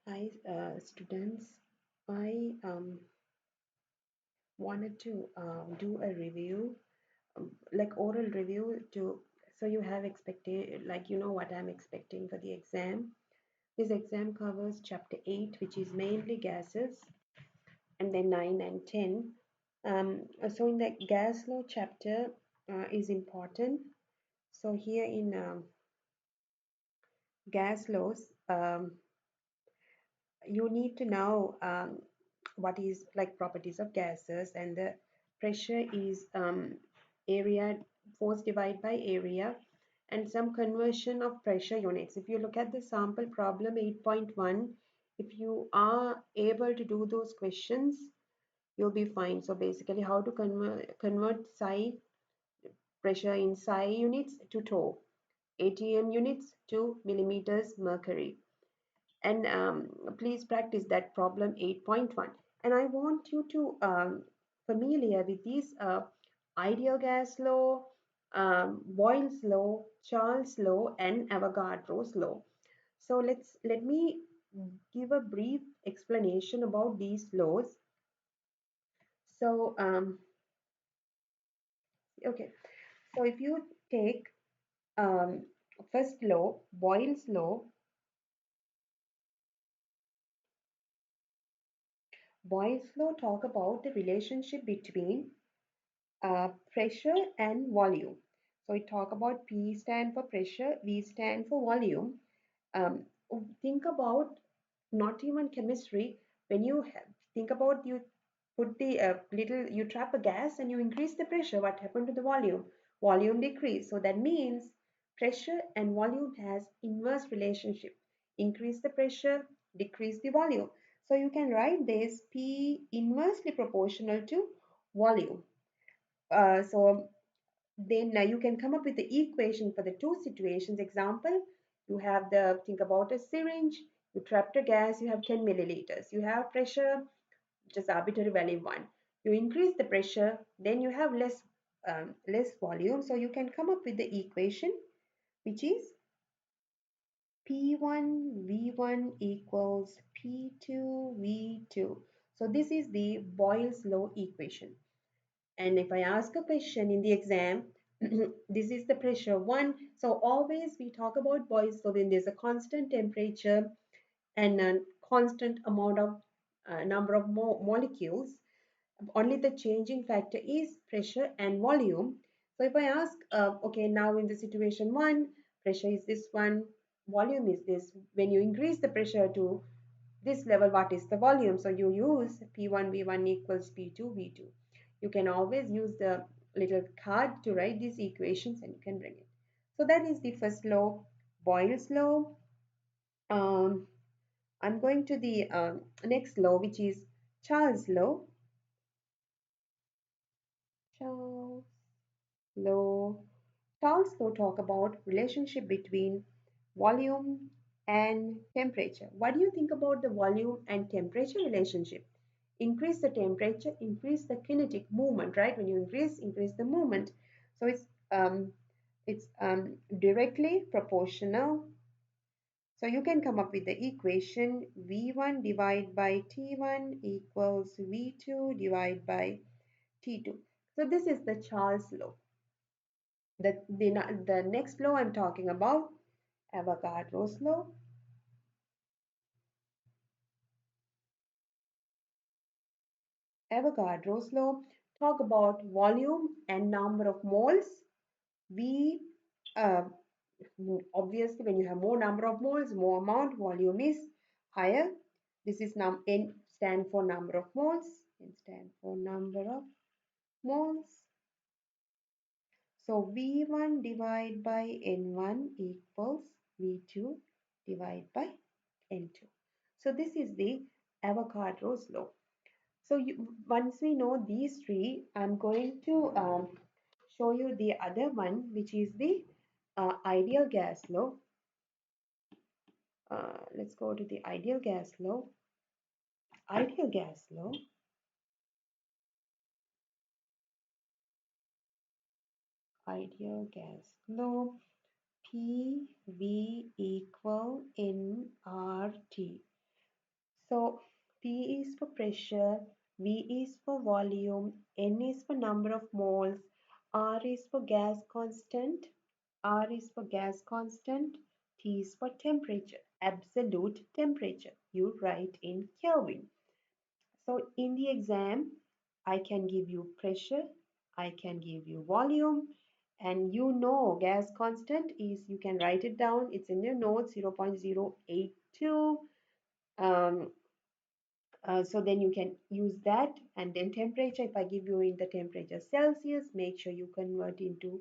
Hi, students. I wanted to do a review, like oral review, to so you have expected, like you know what I'm expecting for the exam. This exam covers chapter 8, which is mainly gases, and then 9 and 10. So in the gas law chapter is important. So here in gas laws, you need to know what is like properties of gases, and the pressure is area, force divided by area, and some conversion of pressure units. If you look at the sample problem 8.1, if you are able to do those questions, you'll be fine. So basically how to convert psi pressure in psi units to torr, atm units to millimeters mercury, and please practice that problem 8.1. And I want you to familiar with these ideal gas law, Boyle's law, Charles law, and Avogadro's law. So let me give a brief explanation about these laws. So okay, so if you take um, first law, Boyle's law. Boyle's law talk about the relationship between pressure and volume. So we talk about P stand for pressure, V stand for volume. Um, think about not even chemistry. When you think about, you put the you trap a gas and you increase the pressure, what happened to the volume? Volume decrease. So that means pressure and volume has inverse relationship. Increase the pressure, decrease the volume. So you can write this P inversely proportional to volume. So then you can come up with the equation for the two situations. Example, you have the, think about a syringe, you trapped a gas, you have 10 milliliters, you have pressure, just arbitrary value 1. You increase the pressure, then you have less volume, so you can come up with the equation which is P1 V1 equals P2 V2. So this is the Boyle's law equation. And if I ask a question in the exam, this is the pressure 1. So always we talk about Boyle's law when there's a constant temperature and a constant amount of number of molecules. Only the changing factor is pressure and volume. So if I ask, okay, now in the situation 1, pressure is this one, volume is this. When you increase the pressure to this level, what is the volume? So you use P1 V1 equals P2 V2. You can always use the little card to write these equations and you can bring it. So that is the first law, Boyle's law. Um, I'm going to the next law, which is Charles' law. Charles' law. Charles' law talk about relationship between volume and temperature. What do you think about the volume and temperature relationship? Increase the temperature, increase the kinetic movement, right? When you increase the movement. So it's directly proportional. So you can come up with the equation V1 divided by T1 equals V2 divided by T2. So this is the Charles law. The next law I'm talking about, Avogadro's law. Avogadro's law talk about volume and number of moles. We uh, obviously when you have more number of moles, more amount, volume is higher. This is N stand for number of moles, N stand for number of moles. So V1 divided by N1 equals V2 divided by N2. So this is the Avogadro's law. So once we know these three, I'm going to show you the other one, which is the ideal gas law. Let's go to the ideal gas law. Ideal gas law. Ideal gas law. PV equal nRT. P is for pressure, V is for volume, N is for number of moles, R is for gas constant, R is for gas constant, T is for temperature, absolute temperature. You write in Kelvin. So in the exam, I can give you pressure, I can give you volume, and you know gas constant is, you can write it down, it's in your notes, 0.082. Um, so then you can use that, and then temperature, if I give you in the temperature Celsius, make sure you convert into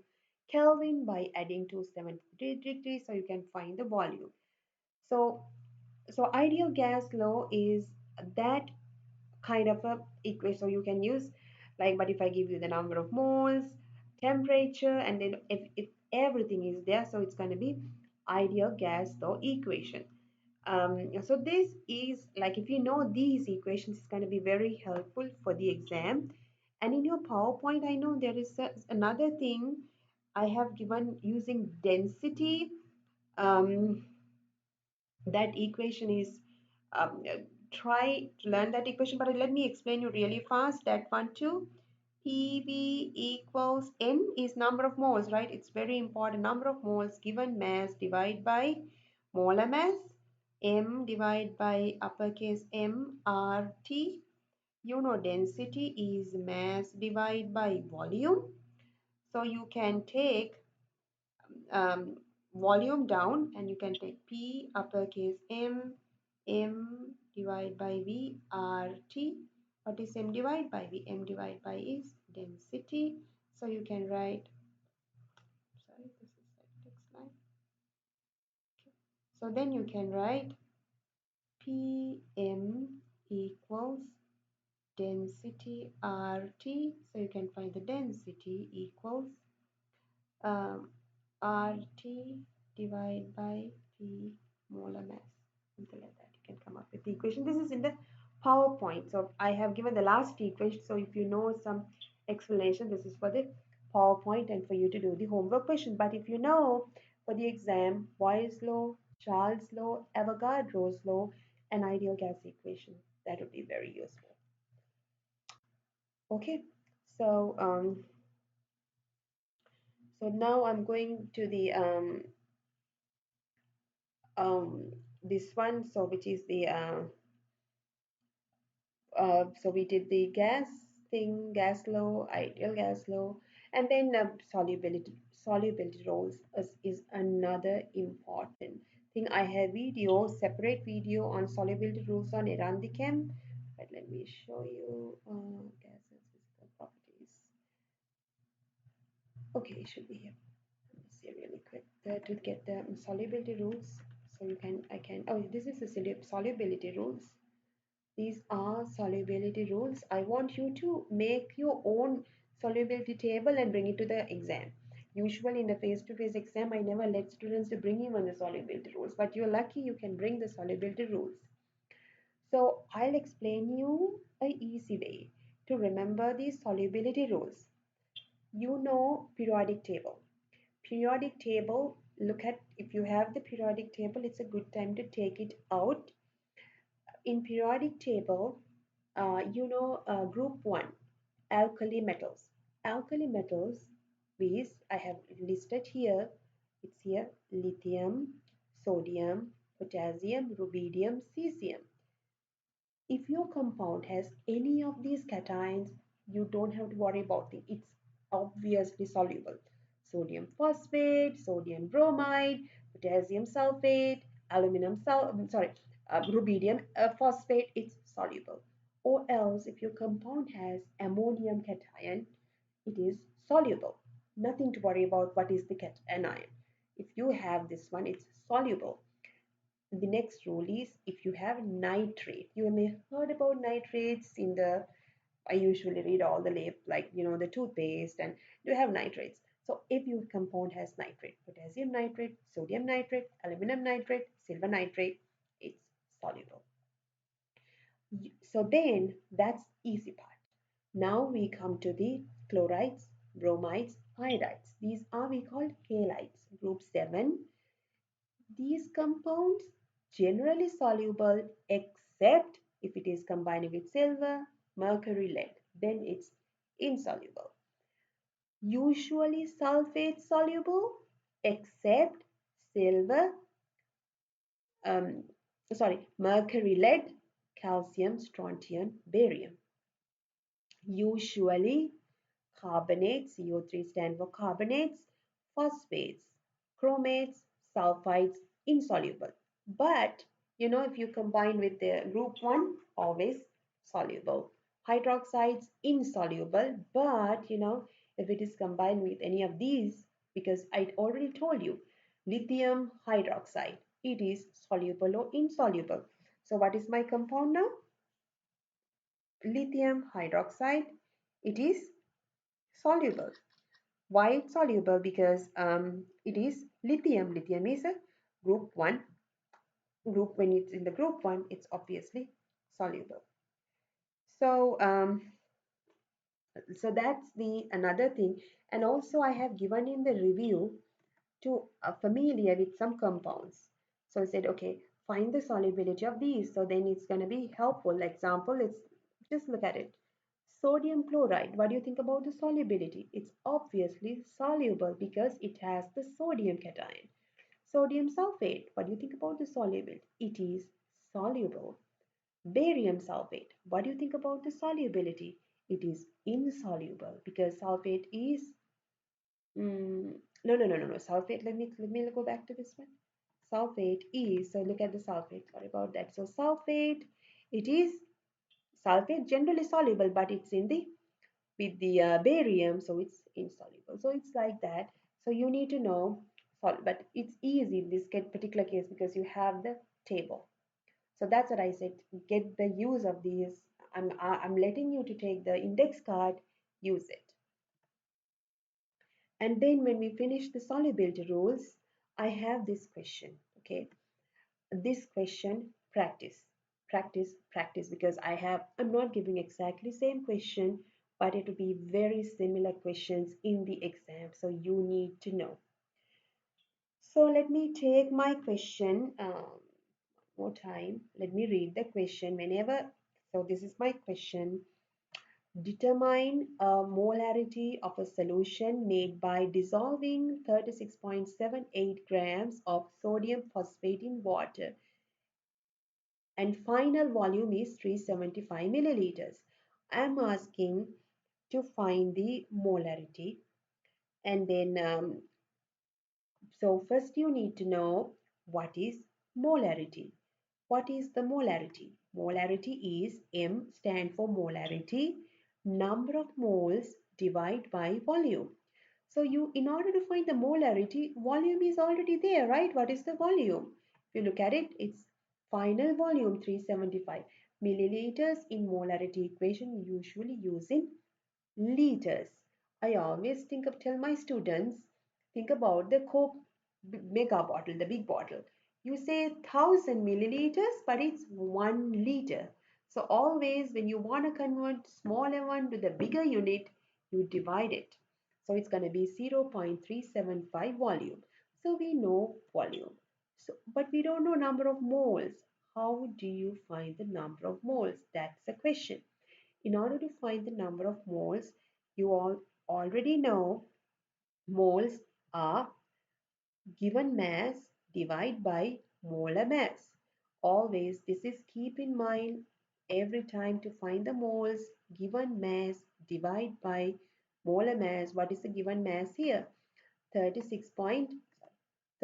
Kelvin by adding 273 degrees so you can find the volume. So, so ideal gas law is that kind of a equation. So you can use like, but if I give you the number of moles, temperature, and then if everything is there, so it's going to be ideal gas law equation. So this is like, if you know these equations, it's going to be very helpful for the exam. And in your PowerPoint, I know there is another thing I have given using density. Um, that equation is, try to learn that equation, but let me explain you really fast that one too. PV equals N is number of moles, right? It's very important. Number of moles given mass divided by molar mass. M divided by uppercase M RT. You know density is mass divided by volume. So you can take um, volume down, and you can take P uppercase M divided by V R T. What is M divided by V? M divided by is density. So you can write, sorry, this is like text line. Okay. So then you can write PM equals density RT. So you can find the density equals um, RT divided by P molar mass, something like that. You can come up with the equation. This is in the PowerPoint. So I have given the last equation. So if you know some explanation, this is for the PowerPoint and for you to do the homework question. But if you know for the exam, Boyle's law, Charles' law, Avogadro's law, and ideal gas equation, that would be very useful. Okay, so so now I'm going to the this one, so which is the so we did the gas thing, gas law, ideal gas law, and then solubility rules is another important thing. I have video, separate video on solubility rules on Erandichem, but let me show you gas and physical properties. Okay, it should be here. Let me see really quick to get the solubility rules. So you can, I can, oh, this is the solubility rules. These are solubility rules. I want you to make your own solubility table and bring it to the exam. Usually in the face-to-face exam, I never let students to bring even the solubility rules, but you're lucky you can bring the solubility rules. So I'll explain you a easy way to remember these solubility rules. You know periodic table. Periodic table, look at, if you have the periodic table, it's a good time to take it out. In periodic table, group 1, alkali metals. Alkali metals, these I have listed here. It's here: lithium, sodium, potassium, rubidium, cesium. If your compound has any of these cations, you don't have to worry about it. It's obviously soluble. Sodium phosphate, sodium bromide, potassium sulfate, rubidium phosphate, it's soluble. Or else, if your compound has ammonium cation, it is soluble. Nothing to worry about what is the anion. If you have this one, it's soluble. The next rule is, if you have nitrate, you may have heard about nitrates in the, I usually read all the label, like the toothpaste, and you have nitrates. So if your compound has nitrate, potassium nitrate, sodium nitrate, aluminum nitrate, silver nitrate, it's soluble. So then that's easy part. Now we come to the chlorides, bromides, iodides. These are we call halides, group 7. These compounds generally soluble except If it is combining with silver, mercury, lead, then it's insoluble. Usually sulfate soluble, except silver, um, mercury, lead, calcium, strontium, barium. Usually carbonates, CO3 stand for carbonates, phosphates, chromates, sulfides, insoluble. But if you combine with the group 1, always soluble. Hydroxides, insoluble. But if it is combined with any of these, because I already told you, lithium hydroxide, it is soluble or insoluble. So what is my compound now? Lithium hydroxide, it is soluble. Why it's soluble? Because it is lithium. Lithium is a group 1 group. When it's in the group 1, it's obviously soluble. So that's the another thing. And also I have given in the review to familiar with some compounds. So I said, okay, find the solubility of these. So then it's going to be helpful. Example, let's just look at it. Sodium chloride, what do you think about the solubility? It's obviously soluble because it has the sodium cation. Sodium sulfate, what do you think about the solubility? It is soluble. Barium sulfate, what do you think about the solubility? It is insoluble because sulfate is Mm, no. Sulfate. Let me go back to this one. Sulfate is, so look at the sulfate. Sorry about that. So sulfate, it is sulfate generally soluble, but it's in the with the barium, so it's insoluble. So it's like that. So you need to know, but it's easy in this particular case because you have the table. So that's what I said. Get the use of these. I'm letting you to take the index card, use it. And then when we finish the solubility rules, I have this question. Okay, this question, practice, practice, practice, because I'm not giving exactly same question, but it will be very similar questions in the exam. So you need to know. So let me take my question more time. Let me read the question whenever. So this is my question. Determine a molarity of a solution made by dissolving 36.78 grams of sodium phosphate in water and final volume is 375 milliliters. I am asking to find the molarity and then so first you need to know what is molarity. What is the molarity? Molarity is M stand for molarity, number of moles divided by volume. So in order to find the molarity, volume is already there, right? What is the volume? If you look at it, it's final volume 375 milliliters in molarity equation we usually use in liters. I always tell my students, think about the Coke mega bottle, the big bottle. You say 1000 milliliters, but it's 1 liter. So always when you want to convert smaller one to the bigger unit, you divide it. So it's going to be 0.375 volume. So we know volume. So, but we don't know number of moles. How do you find the number of moles? That's the question. In order to find the number of moles, you all already know moles are given mass divided by molar mass. Always this is keep in mind every time to find the moles, given mass divided by molar mass. What is the given mass here? 36 point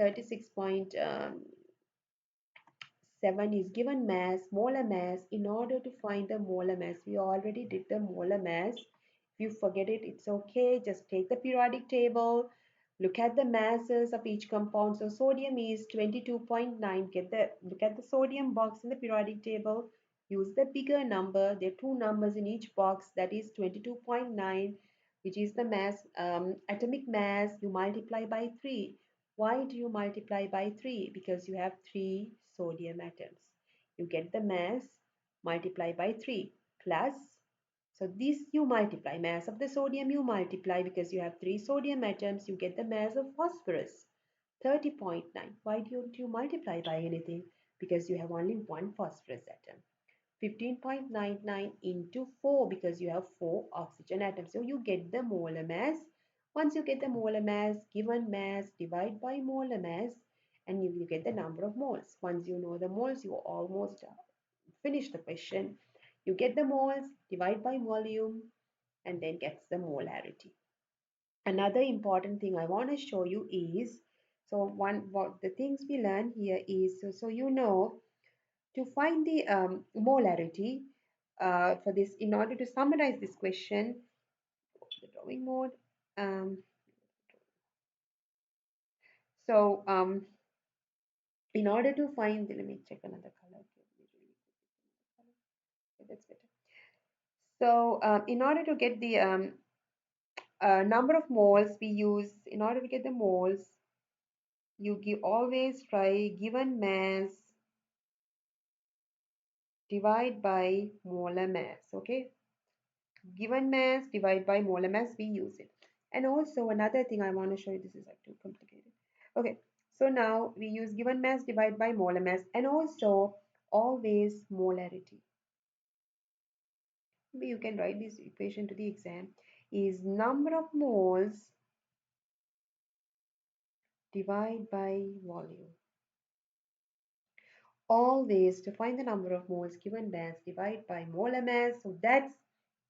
36.7 is given mass, molar mass. In order to find the molar mass, we already did the molar mass. If you forget it, it's okay. Just take the periodic table, look at the masses of each compound. So sodium is 22.9. Look at the sodium box in the periodic table. Use the bigger number. There are two numbers in each box. That is 22.9, which is the mass, atomic mass. You multiply by 3. Why do you multiply by 3? Because you have 3 sodium atoms. You get the mass, multiply by 3 plus, so this you multiply, mass of the sodium you multiply because you have 3 sodium atoms, you get the mass of phosphorus, 30.9. Why don't you multiply by anything? Because you have only one phosphorus atom. 15.99 into 4 because you have 4 oxygen atoms. So you get the molar mass. Once you get the molar mass, given mass, divide by molar mass, and you will get the number of moles. Once you know the moles, you almost finish the question. You get the moles, divide by volume, and then gets the molarity. Another important thing I want to show you is, so one what the things we learn here is, so you know to find the molarity for this, in order to summarize this question, the drawing mode. Um, so in order to find, let me check another color. Okay, that's better. So in order to get the number of moles we use, in order to get the moles, you give always try given mass divide by molar mass. Okay, given mass divide by molar mass, we use it. And also another thing I want to show you, this is like too complicated. Okay, so now we use given mass divide by molar mass, and also always molarity. Maybe you can write this equation to the exam, is number of moles divide by volume. Always to find the number of moles, given mass divide by molar mass, so that's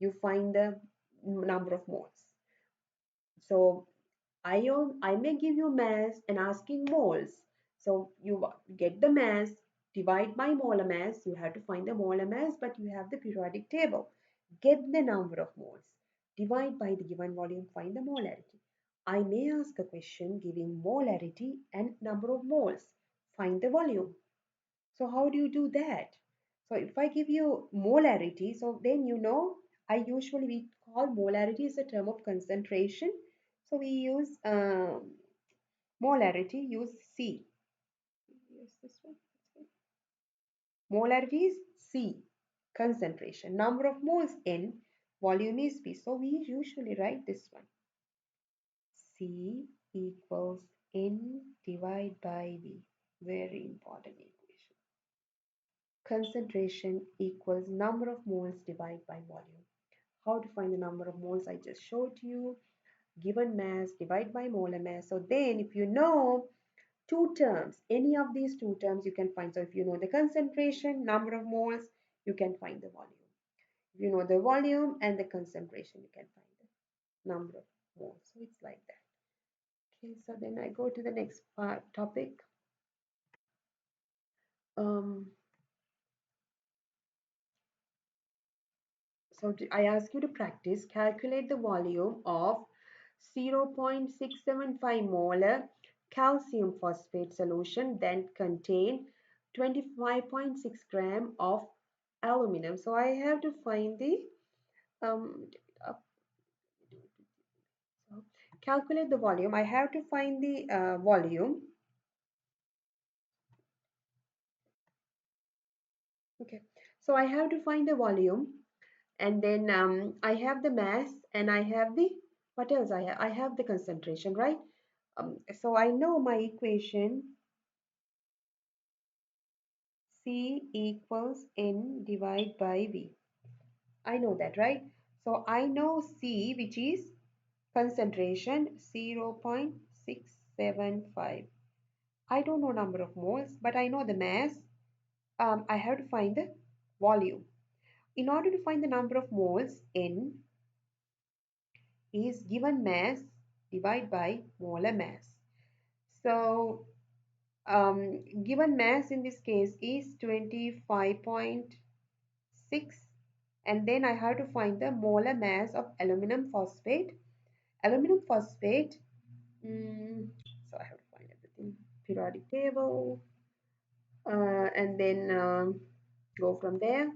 you find the number of moles. So I may give you mass and asking moles. So you get the mass, divide by molar mass. You have to find the molar mass, but you have the periodic table. Get the number of moles, divide by the given volume, find the molarity. I may ask a question giving molarity and number of moles. Find the volume. So how do you do that? So if I give you molarity, so then you know, I usually we call molarity as a term of concentration. So we use molarity, use C. Use this one. Molarity is C, concentration. Number of moles N, volume is V. So we usually write this one. C equals N divided by V. Very important equation. Concentration equals number of moles divided by volume. How to find the number of moles I just showed you. Given mass divide by molar mass. So then if you know two terms, any of these two terms you can find. So if you know the concentration, number of moles, you can find the volume. If you know the volume and the concentration, you can find the number of moles. So it's like that. Okay, so then I go to the next topic. Um, So I ask you to practice, calculate the volume of 0.675 molar calcium phosphate solution that contain 25.6 gram of aluminum. So I have to find the um, so calculate the volume. I have to find the volume. Okay, so I have to find the volume, and then I have the mass, and I have the, what else I have? I have the concentration, right? So I know my equation C equals N divided by V. I know that, right? So I know C, which is concentration 0.675. I don't know number of moles, but I know the mass. I have to find the volume. In order to find the number of moles, N is given mass divided by molar mass. So given mass in this case is 25.6, and then I have to find the molar mass of aluminum phosphate. Aluminum phosphate, so I have to find everything, periodic table, and then go from there.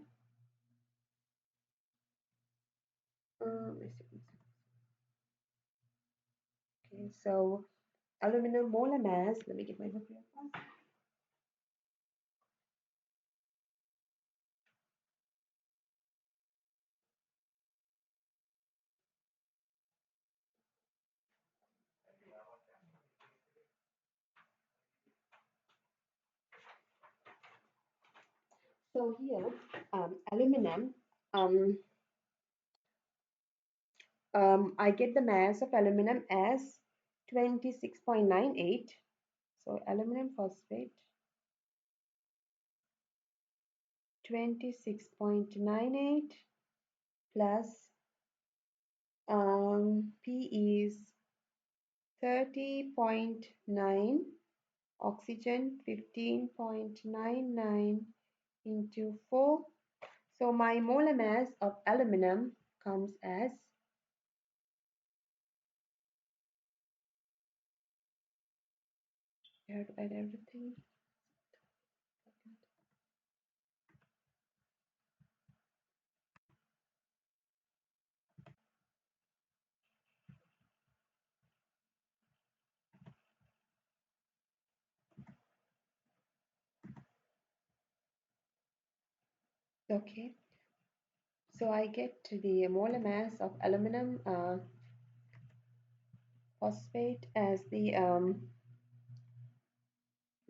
Okay, so aluminum molar mass, let me get my book here. So here, aluminum, um, I get the mass of aluminum as 26.98. So aluminum phosphate, 26.98 plus P is 30.9, oxygen 15.99 into 4. So my molar mass of aluminum comes as, I have to add everything. Okay, so I get the molar mass of aluminum phosphate as the oh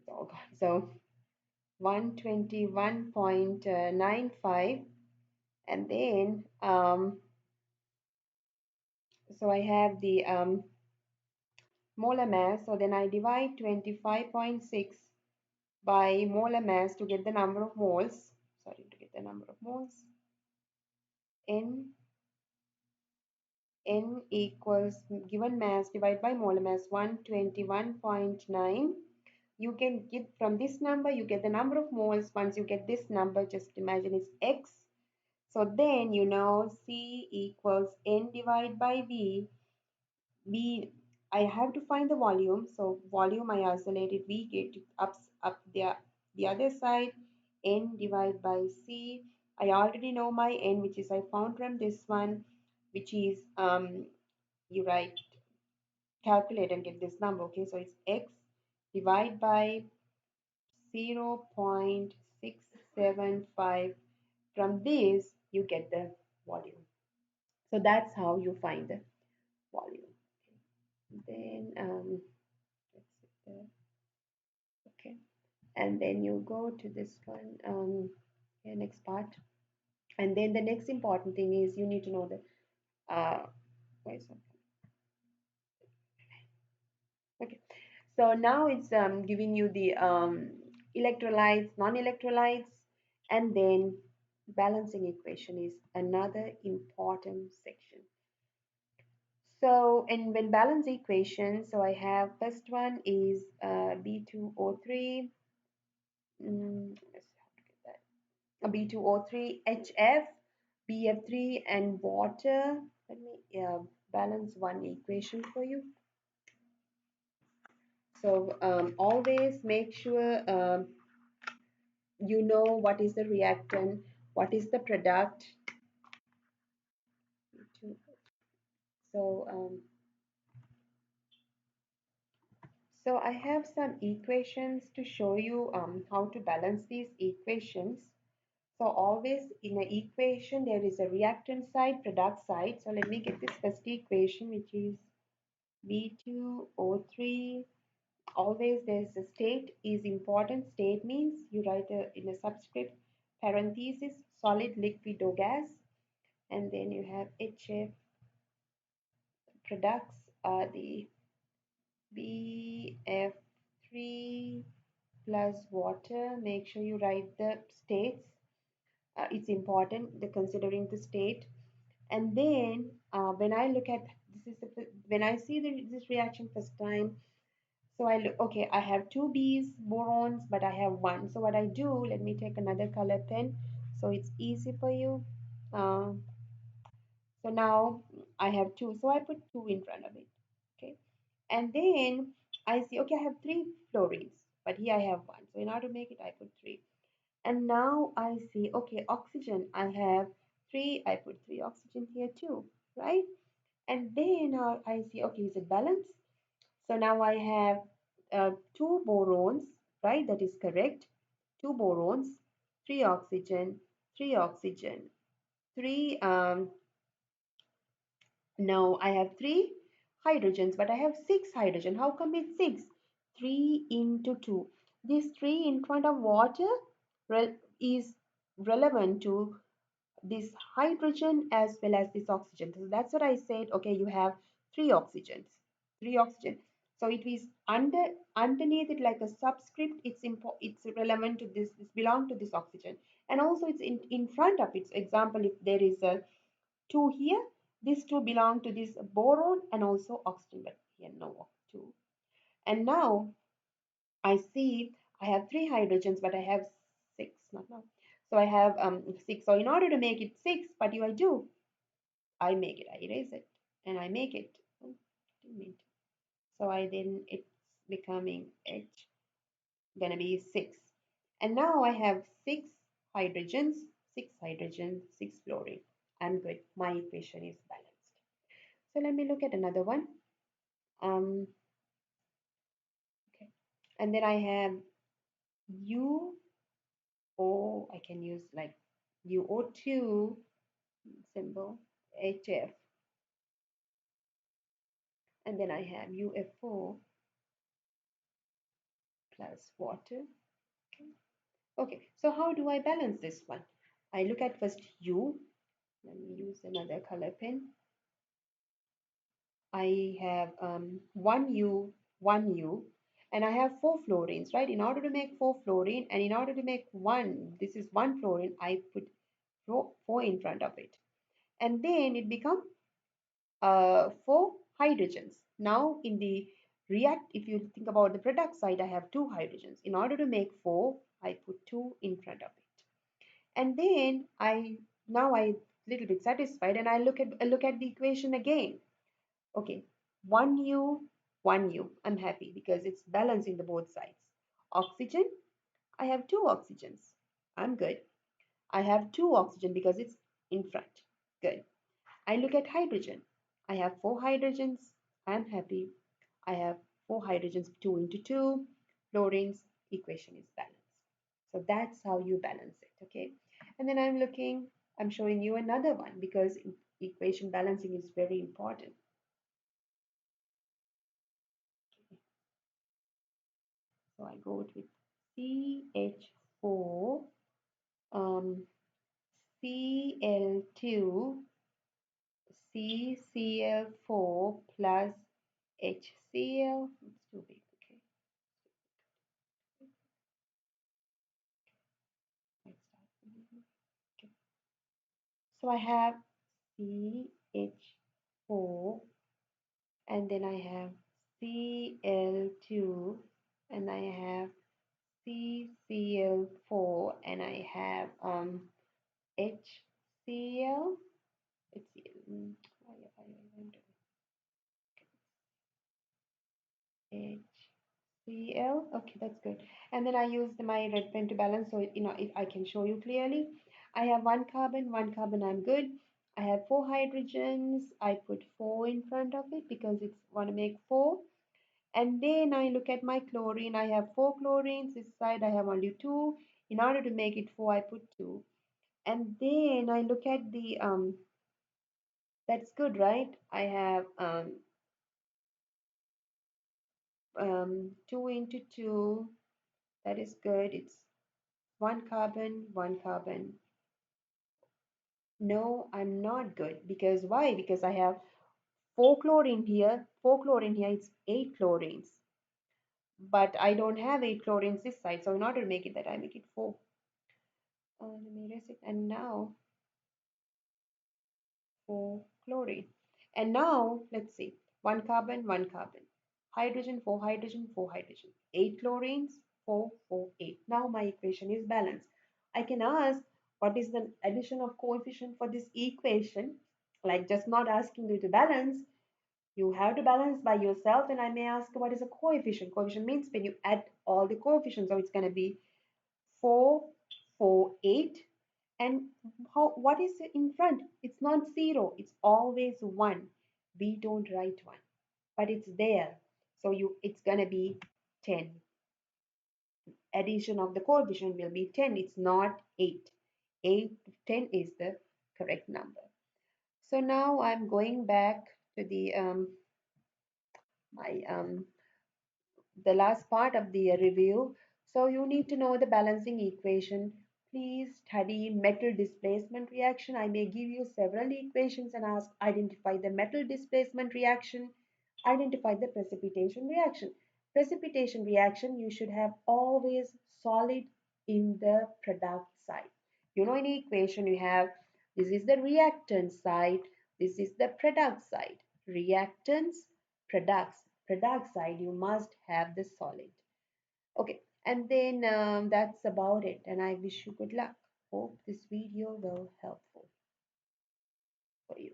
God, so 121.95, and then so I have the molar mass. So then I divide 25.6 by molar mass to get the number of moles. Sorry, to get the number of moles. N equals given mass divided by molar mass 121.9. You can get from this number, you get the number of moles. Once you get this number, just imagine it's X. So then you know C equals N divided by V. V, I have to find the volume. So volume I isolated V, get up the other side. N divided by C. I already know my N, which is I found from this one, which is you write, calculate and get this number. Okay, so it's X divided by 0.675. From this you get the volume. So that's how you find the volume. Then let's see there. Okay, and then you go to this one, okay, next part. And then the next important thing is you need to know the why is that? Okay, so now it's giving you the electrolytes, non-electrolytes, and then balancing equation is another important section. So, and when balance equation, so I have first one is B2O3, let's see how to get that. B2O3, HF, BF3, and water. Let me balance one equation for you. So always make sure you know what is the reactant, what is the product. So so I have some equations to show you how to balance these equations. So always in an equation there is a reactant side, product side. So let me get this first equation, which is B2O3. Always there's a state is important. State means you write in a subscript parenthesis solid, liquid or gas, and then you have HF. Products are the BF3 plus water. Make sure you write the states. It's important the considering the state. And then when I look at this is when I see this reaction first time, so I look, okay, I have two B's borons, but I have one. So what I do, let me take another color pen so it's easy for you. Uh, so now I have two, so I put two in front of it. Okay, and then I see, okay, I have three fluorines, but here I have one. So in order to make it, I put three. And now I see, okay, oxygen, I have three, I put three oxygen here too, right? And then I see, okay, is it balanced? So now I have two borons, right? That is correct. Two borons, three oxygen, three now I have three hydrogens, but I have six hydrogen. How come it's six? Three into two. This three in front of water is relevant to this hydrogen as well as this oxygen. So that's what I said. Okay, you have three oxygens, three oxygen. So it is underneath it like a subscript. It's relevant to this. This belong to this oxygen, and also it's in front of it. So example, if there is a two here, these two belong to this boron and also oxygen. But here no two. And now I see I have three hydrogens, but I have six, not now. So I have six. So in order to make it six, what do? I make it, I erase it, and I make it. Oh, didn't mean to. So I then it's becoming H, gonna be six. And now I have six hydrogens, six fluorine. I'm good. My equation is balanced. So let me look at another one. Okay. And then I have U O, I can use like UO2 symbol, HF, and then I have UFO plus water. Okay. Okay, so how do I balance this one? I look at first U. Let me use another color pen. I have one U, and I have four fluorines, right? In order to make four fluorine, and in order to make one, this is one fluorine, I put four in front of it. And then it becomes four hydrogens. Now in the react, if you think about the product side, I have two hydrogens. In order to make four, I put two in front of it. And then I little bit satisfied and I look at the equation again. Okay, one U. I'm happy because it's balancing the both sides. Oxygen, I have two oxygens. I'm good. I have two oxygen because it's in front. Good. I look at hydrogen. I have four hydrogens. I'm happy. I have four hydrogens, two into two. Fluorine's equation is balanced. So that's how you balance it. Okay. And then I'm showing you another one because equation balancing is very important. So I go with CH4, um, Cl2, CCl4 plus HCl. It's too big. Okay. Let's start. Okay. So I have CH4 and then I have Cl2 and I have CCl4 and I have HCl. It's HCl. Okay, that's good. And then I used my red pen to balance, so if I can show you clearly. I have one carbon, I'm good. I have four hydrogens. I put four in front of it because it's want to make four. And then I look at my chlorine. I have four chlorines. This side I have only two. In order to make it four, I put two. And then I look at the that's good, right? I have two into two. That is good. It's one carbon, one carbon. No, I'm not good. Because why? Because I have four chlorine here. Four chlorine here. It's eight chlorines. But I don't have eight chlorines this side. So in order to make it that, I make it four. Let me erase it. And now four chlorine. And now let's see. One carbon, one carbon. Hydrogen, four hydrogen, four hydrogen. Eight chlorines, four, four, eight. Now my equation is balanced. I can ask what is the addition of coefficient for this equation. Like just not asking you to balance. You have to balance by yourself, and I may ask what is a coefficient. Coefficient means when you add all the coefficients, so it's going to be 4, 4, 8. And what is in front? It's not 0, it's always 1. We don't write 1, but it's there. So it's going to be 10. Addition of the coefficient will be 10. It's not 8. 8, 10 is the correct number. So now I'm going back to my the last part of the review. So you need to know the balancing equation. please study metal displacement reaction. I may give you several equations and ask identify the metal displacement reaction, identify the precipitation reaction. Precipitation reaction, you should have always solid in the product side. You know, in equation you have this is the reactant side, this is the product side. Reactants, product side, you must have the solid. Okay, and then that's about it. And I wish you good luck. Hope this video will helpful for you.